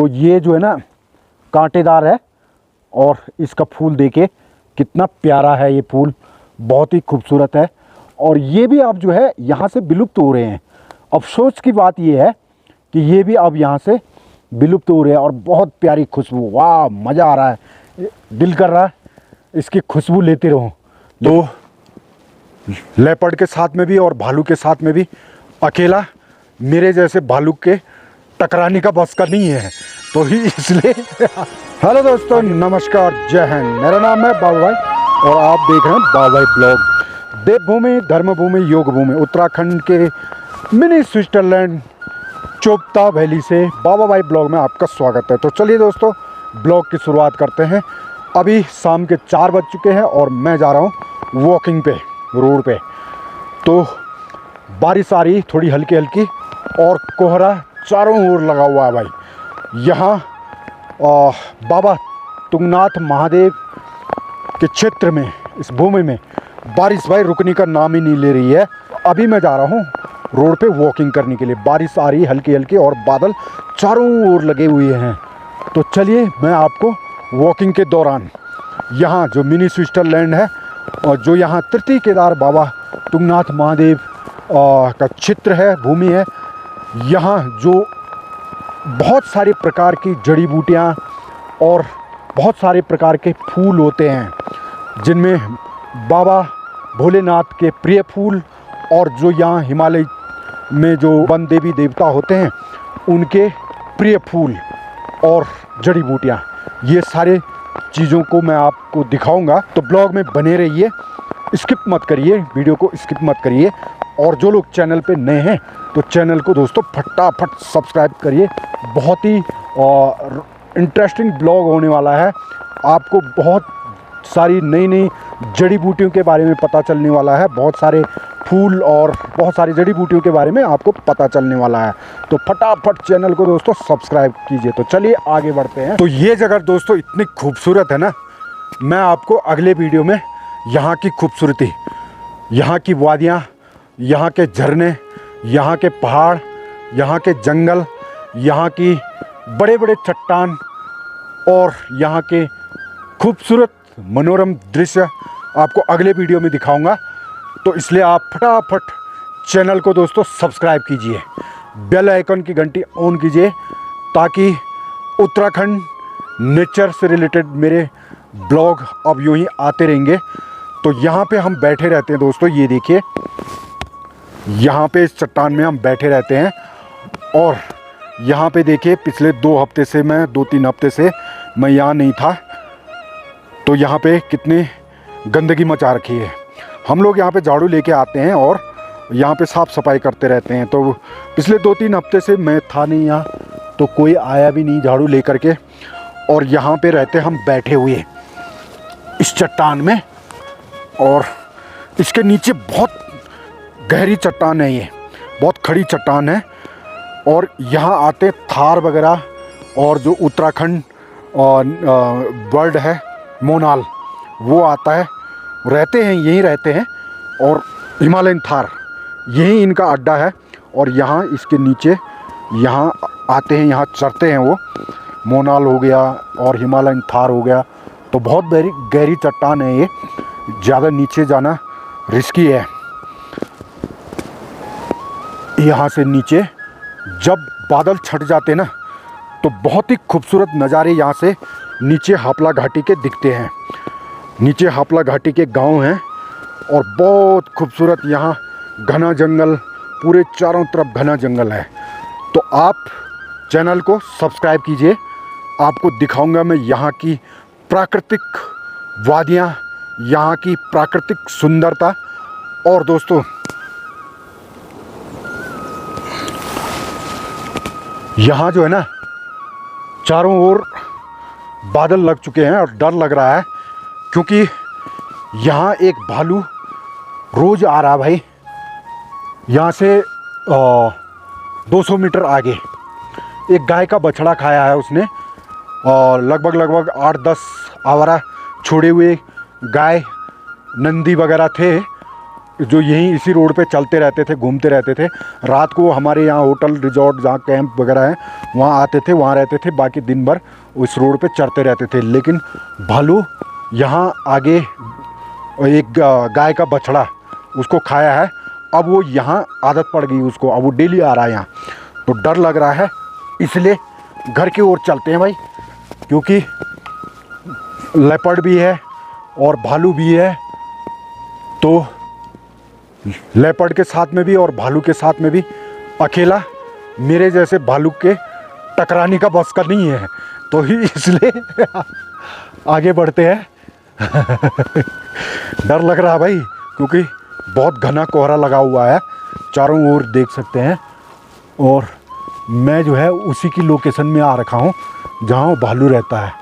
तो ये जो है ना कांटेदार है और इसका फूल देखिए कितना प्यारा है। ये फूल बहुत ही खूबसूरत है और ये भी अब जो है यहाँ से विलुप्त हो रहे हैं। अफसोस की बात ये है कि ये भी अब यहाँ से विलुप्त हो रहे हैं। और बहुत प्यारी खुशबू, वाह मज़ा आ रहा है, दिल कर रहा है इसकी खुशबू लेते रहूं। तो लेपर्ड के साथ में भी और भालू के साथ में भी अकेला मेरे जैसे भालू के टकराने का बस का नहीं है, तो ही इसलिए हेलो दोस्तों, नमस्कार, जय हिंद। मेरा नाम है बाबू भाई और आप देख रहे हैं बाबू भाई ब्लॉग। देवभूमि, धर्मभूमि, योग भूमि, उत्तराखंड के मिनी स्विट्जरलैंड चोपता वैली से बाबा भाई ब्लॉग में आपका स्वागत है। तो चलिए दोस्तों, ब्लॉग की शुरुआत करते हैं। अभी शाम के 4 बज चुके हैं और मैं जा रहा हूँ वॉकिंग पे, रोड पे। तो बारिश आ रही थोड़ी हल्की हल्की और कोहरा चारों ओर लगा हुआ है भाई। यहाँ बाबा तुंगनाथ महादेव के क्षेत्र में, इस भूमि में बारिश भाई रुकने का नाम ही नहीं ले रही है। अभी मैं जा रहा हूँ रोड पे वॉकिंग करने के लिए। बारिश आ रही हल्की हल्की और बादल चारों ओर लगे हुए हैं। तो चलिए मैं आपको वॉकिंग के दौरान यहाँ जो मिनी स्विट्जरलैंड है और जो यहाँ तृतीय केदार बाबा तुंगनाथ महादेव का क्षेत्र है, भूमि है, यहाँ जो बहुत सारे प्रकार की जड़ी बूटियाँ और बहुत सारे प्रकार के फूल होते हैं, जिनमें बाबा भोलेनाथ के प्रिय फूल और जो यहाँ हिमालय में जो वन देवी देवता होते हैं उनके प्रिय फूल और जड़ी बूटियाँ, ये सारे चीज़ों को मैं आपको दिखाऊंगा। तो ब्लॉग में बने रहिए, स्किप मत करिए, वीडियो को स्किप मत करिए। और जो लोग चैनल पे नए हैं तो चैनल को दोस्तों फटाफट सब्सक्राइब करिए। बहुत ही इंटरेस्टिंग ब्लॉग होने वाला है। आपको बहुत सारी नई नई जड़ी बूटियों के बारे में पता चलने वाला है। बहुत सारे फूल और बहुत सारी जड़ी बूटियों के बारे में आपको पता चलने वाला है। तो फटाफट चैनल को दोस्तों सब्सक्राइब कीजिए। तो चलिए आगे बढ़ते हैं। तो ये जगह दोस्तों इतनी खूबसूरत है ना, मैं आपको अगले वीडियो में यहाँ की खूबसूरती, यहाँ की वादियाँ, यहाँ के झरने, यहाँ के पहाड़, यहाँ के जंगल, यहाँ की बड़े बड़े चट्टान और यहाँ के खूबसूरत मनोरम दृश्य आपको अगले वीडियो में दिखाऊंगा। तो इसलिए आप फटाफट चैनल को दोस्तों सब्सक्राइब कीजिए, बेल आइकन की घंटी ऑन कीजिए, ताकि उत्तराखंड नेचर से रिलेटेड मेरे ब्लॉग अब यूँ ही आते रहेंगे। तो यहाँ पे हम बैठे रहते हैं दोस्तों, ये देखिए, यहाँ पे इस चट्टान में हम बैठे रहते हैं। और यहाँ पे देखिए पिछले 2 हफ्ते से, मैं 2-3 हफ्ते से मैं यहाँ नहीं था। तो यहाँ पे कितनी गंदगी मचा रखी है। हम लोग यहाँ पे झाड़ू लेके आते हैं और यहाँ पे साफ़ सफाई करते रहते हैं। तो पिछले 2-3 हफ्ते से मैं था नहीं यहाँ, तो कोई आया भी नहीं झाड़ू लेकर के। और यहाँ पे रहते हम बैठे हुए इस चट्टान में, और इसके नीचे बहुत गहरी चट्टान है, ये बहुत खड़ी चट्टान है। और यहाँ आते थार वगैरह और जो उत्तराखंड बर्ड है मोनाल, वो आता है, रहते हैं यहीं रहते हैं। और हिमालयन थार यही इनका अड्डा है। और यहाँ इसके नीचे यहाँ आते हैं, यहाँ चरते हैं वो। मोनाल हो गया और हिमालयन थार हो गया। तो बहुत गहरी चट्टान है ये, ज़्यादा नीचे जाना रिस्की है। यहाँ से नीचे जब बादल छट जाते ना, तो बहुत ही खूबसूरत नज़ारे यहाँ से नीचे हापला घाटी के दिखते हैं। नीचे हापला घाटी के गांव हैं और बहुत खूबसूरत यहाँ घना जंगल, पूरे चारों तरफ घना जंगल है। तो आप चैनल को सब्सक्राइब कीजिए, आपको दिखाऊंगा मैं यहाँ की प्राकृतिक वादियाँ, यहाँ की प्राकृतिक सुंदरता। और दोस्तों यहाँ जो है ना, चारों ओर बादल लग चुके हैं और डर लग रहा है, क्योंकि यहाँ एक भालू रोज़ आ रहा भाई। यहाँ से 200 मीटर आगे एक गाय का बछड़ा खाया है उसने, और लगभग 8-10 आवारा छोड़े हुए गाय, नंदी वगैरह थे जो यहीं इसी रोड पे चलते रहते थे, घूमते रहते थे। रात को हमारे यहाँ होटल रिजॉर्ट जहाँ कैंप वगैरह है वहाँ आते थे, वहाँ रहते थे, बाकी दिन भर उस रोड पे चढ़ते रहते थे। लेकिन भालू यहाँ आगे एक गाय का बछड़ा उसको खाया है, अब वो यहाँ आदत पड़ गई उसको, अब वो डेली आ रहा है यहाँ। तो डर लग रहा है, इसलिए घर की ओर चलते हैं भाई, क्योंकि लेपर्ड भी है और भालू भी है। तो लेपर्ड के साथ में भी और भालू के साथ में भी अकेला मेरे जैसे भालू के टकराने का बस का नहीं है, तो ही इसलिए आगे बढ़ते हैं। डर लग रहा है भाई, क्योंकि बहुत घना कोहरा लगा हुआ है, चारों ओर देख सकते हैं। और मैं जो है उसी की लोकेशन में आ रखा हूँ जहाँ वो भालू रहता है।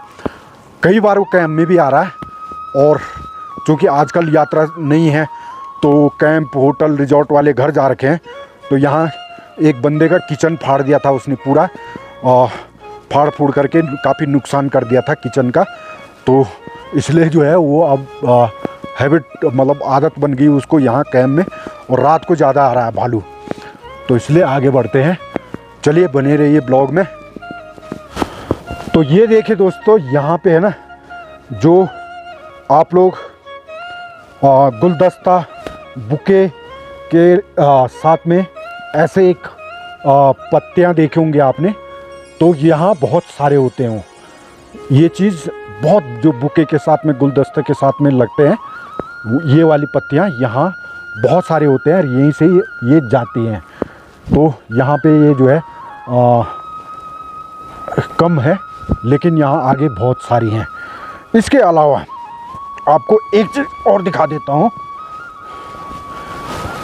कई बार वो कैंप में भी आ रहा है, और चूँकि आजकल यात्रा नहीं है तो कैंप होटल रिजॉर्ट वाले घर जा रखे हैं। तो यहाँ एक बंदे का किचन फाड़ दिया था उसने पूरा, फाड़ फूड़ करके काफ़ी नुकसान कर दिया था किचन का। तो इसलिए जो है वो अब हैबिट मतलब आदत बन गई उसको यहाँ कैंप में, और रात को ज़्यादा आ रहा है भालू। तो इसलिए आगे बढ़ते हैं, चलिए बने रहिए ब्लॉग में। तो ये देखिए दोस्तों, यहाँ पे है ना जो आप लोग गुलदस्ता बुके के साथ में ऐसे एक पत्तियाँ देखे होंगे आपने, तो यहाँ बहुत सारे होते हैं। ये चीज़ बहुत जो बुके के साथ में गुलदस्ते के साथ में लगते हैं, ये वाली पत्तियाँ यहाँ बहुत सारे होते हैं, यहीं से ये जाती हैं। तो यहाँ पे ये जो है कम है, लेकिन यहाँ आगे बहुत सारी हैं। इसके अलावा आपको एक चीज़ और दिखा देता हूँ,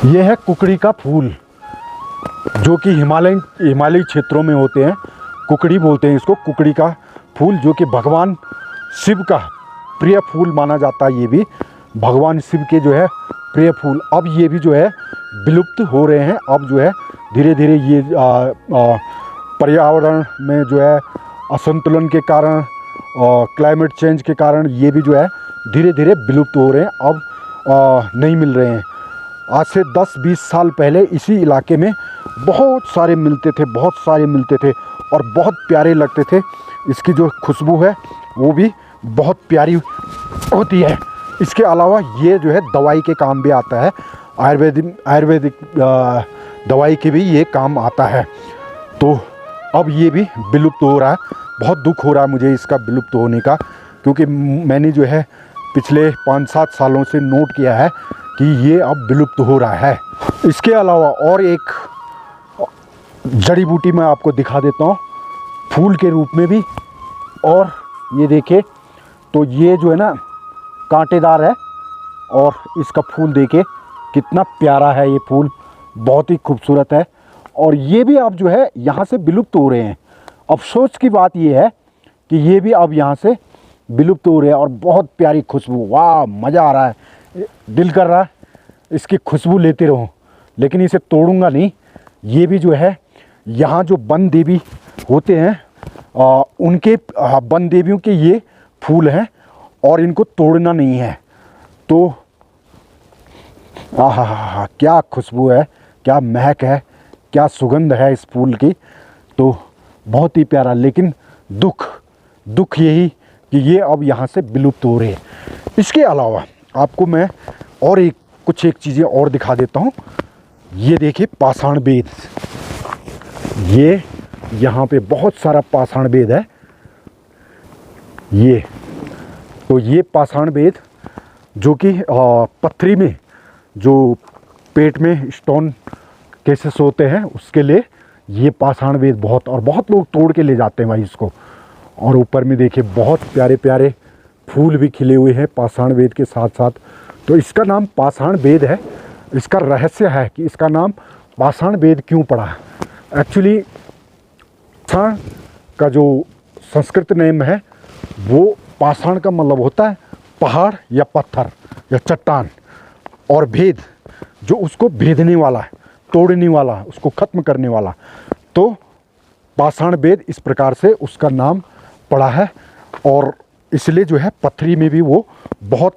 ये है कुकड़ी का फूल, जो कि हिमालयी क्षेत्रों में होते हैं। कुकड़ी बोलते हैं इसको, कुकड़ी का फूल, जो कि भगवान शिव का प्रिय फूल माना जाता है। ये भी भगवान शिव के जो है प्रिय फूल, अब ये भी जो है विलुप्त हो रहे हैं। अब जो है धीरे धीरे ये पर्यावरण में जो है असंतुलन के कारण, क्लाइमेट चेंज के कारण ये भी जो है धीरे धीरे विलुप्त हो रहे हैं, अब नहीं मिल रहे हैं। आज से 10-20 साल पहले इसी इलाके में बहुत सारे मिलते थे और बहुत प्यारे लगते थे। इसकी जो खुशबू है वो भी बहुत प्यारी होती है। इसके अलावा ये जो है दवाई के काम भी आता है, आयुर्वेदिक दवाई के भी ये काम आता है। तो अब ये भी विलुप्त हो रहा है, बहुत दुख हो रहा है मुझे इसका विलुप्त होने का, क्योंकि मैंने जो है पिछले 5-7 सालों से नोट किया है कि ये अब विलुप्त हो रहा है। इसके अलावा और एक जड़ी बूटी मैं आपको दिखा देता हूँ, फूल के रूप में भी। और ये देखिए, तो ये जो है ना कांटेदार है, और इसका फूल देखिए कितना प्यारा है, ये फूल बहुत ही खूबसूरत है। और ये भी अब जो है यहाँ से विलुप्त हो रहे हैं। अफसोस की बात ये है कि ये भी अब यहाँ से विलुप्त हो रहे हैं, और बहुत प्यारी खुशबू, वाह मज़ा आ रहा है, दिल कर रहा है इसकी खुशबू लेते रहूं, लेकिन इसे तोड़ूंगा नहीं। ये भी जो है यहाँ जो वन देवी होते हैं, उनके वन देवियों के ये फूल हैं, और इनको तोड़ना नहीं है। तो आहा, क्या खुशबू है, क्या महक है, क्या सुगंध है इस फूल की। तो बहुत ही प्यारा, लेकिन दुख यही कि ये अब यहाँ से विलुप्त हो रहे हैं। इसके अलावा आपको मैं और कुछ चीज़ें और दिखा देता हूँ। ये देखिए पाषाण बेद, ये यहाँ पे बहुत सारा पाषाण बेद है। ये पाषाण बेद जो कि पथरी में जो पेट में स्टोन केसेस होते हैं उसके लिए ये पाषाण बेद बहुत लोग तोड़ के ले जाते हैं भाई इसको। और ऊपर में देखिए बहुत प्यारे प्यारे फूल भी खिले हुए हैं पाषाण बेद के साथ साथ। तो इसका नाम पाषाण बेद है। इसका रहस्य है कि इसका नाम पाषाण बेद क्यों पड़ा। एक्चुअली पाषाण का जो संस्कृत नेम है वो पाषाण का मतलब होता है पहाड़ या पत्थर या चट्टान, और भेद जो उसको भेदने वाला है, तोड़ने वाला, उसको ख़त्म करने वाला। तो पाषाण बेद इस प्रकार से उसका नाम पड़ा है। और इसलिए जो है पथरी में भी वो बहुत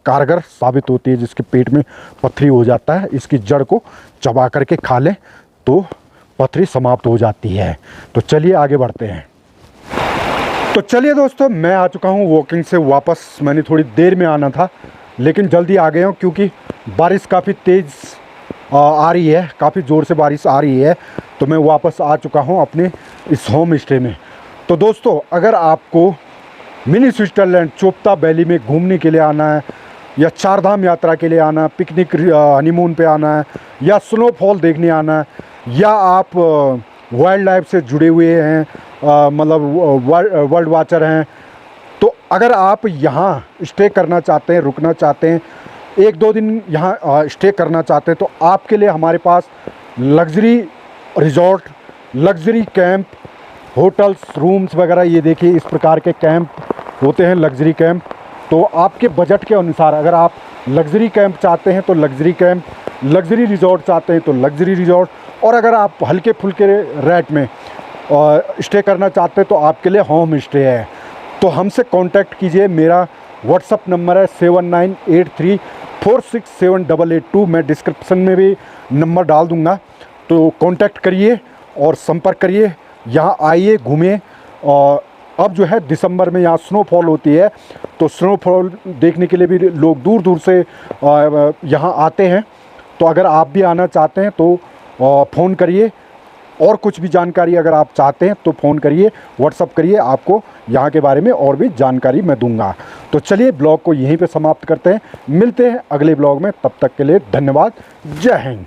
कारगर साबित होती है। जिसके पेट में पथरी हो जाता है, इसकी जड़ को चबा करके खा लें तो पथरी समाप्त हो जाती है। तो चलिए आगे बढ़ते हैं। तो चलिए दोस्तों, मैं आ चुका हूँ वॉकिंग से वापस। मैंने थोड़ी देर में आना था लेकिन जल्दी आ गया हूँ क्योंकि बारिश काफ़ी तेज़ आ रही है, काफ़ी ज़ोर से बारिश आ रही है। तो मैं वापस आ चुका हूँ अपने इस होम स्टे में। तो दोस्तों, अगर आपको मिनी स्विट्ज़रलैंड चोपता वैली में घूमने के लिए आना है, या चार धाम यात्रा के लिए आना है, पिकनिक हनीमून पे आना है, या स्नोफॉल देखने आना है, या आप वाइल्ड लाइफ से जुड़े हुए हैं, मतलब वर्ल्ड वाचर हैं, तो अगर आप यहाँ स्टे करना चाहते हैं, रुकना चाहते हैं, 1-2 दिन यहाँ स्टे करना चाहते हैं, तो आपके लिए हमारे पास luxury resort, luxury camp, hotels, rooms वगैरह, ये देखिए इस प्रकार के कैंप होते हैं, लग्ज़री कैंप। तो आपके बजट के अनुसार अगर आप लग्ज़री कैंप चाहते हैं तो लग्ज़री कैंप, लग्ज़री रिजॉर्ट चाहते हैं तो लग्ज़री रिजॉर्ट, और अगर आप हल्के फुल्के रेट में स्टे करना चाहते हैं तो आपके लिए होम स्टे है। तो हमसे कांटेक्ट कीजिए। मेरा व्हाट्सअप नंबर है 7983467882। मैं डिस्क्रिप्शन में भी नंबर डाल दूंगा, तो कांटेक्ट करिए और संपर्क करिए। यहाँ आइए, घूमिए। और अब जो है दिसंबर में यहाँ स्नोफॉल होती है, तो स्नोफॉल देखने के लिए भी लोग दूर दूर से यहाँ आते हैं। तो अगर आप भी आना चाहते हैं तो फ़ोन करिए, और कुछ भी जानकारी अगर आप चाहते हैं तो फ़ोन करिए, व्हाट्सअप करिए, आपको यहाँ के बारे में और भी जानकारी मैं दूंगा। तो चलिए ब्लॉग को यहीं पे समाप्त करते हैं, मिलते हैं अगले ब्लॉग में। तब तक के लिए धन्यवाद। जय हिंद।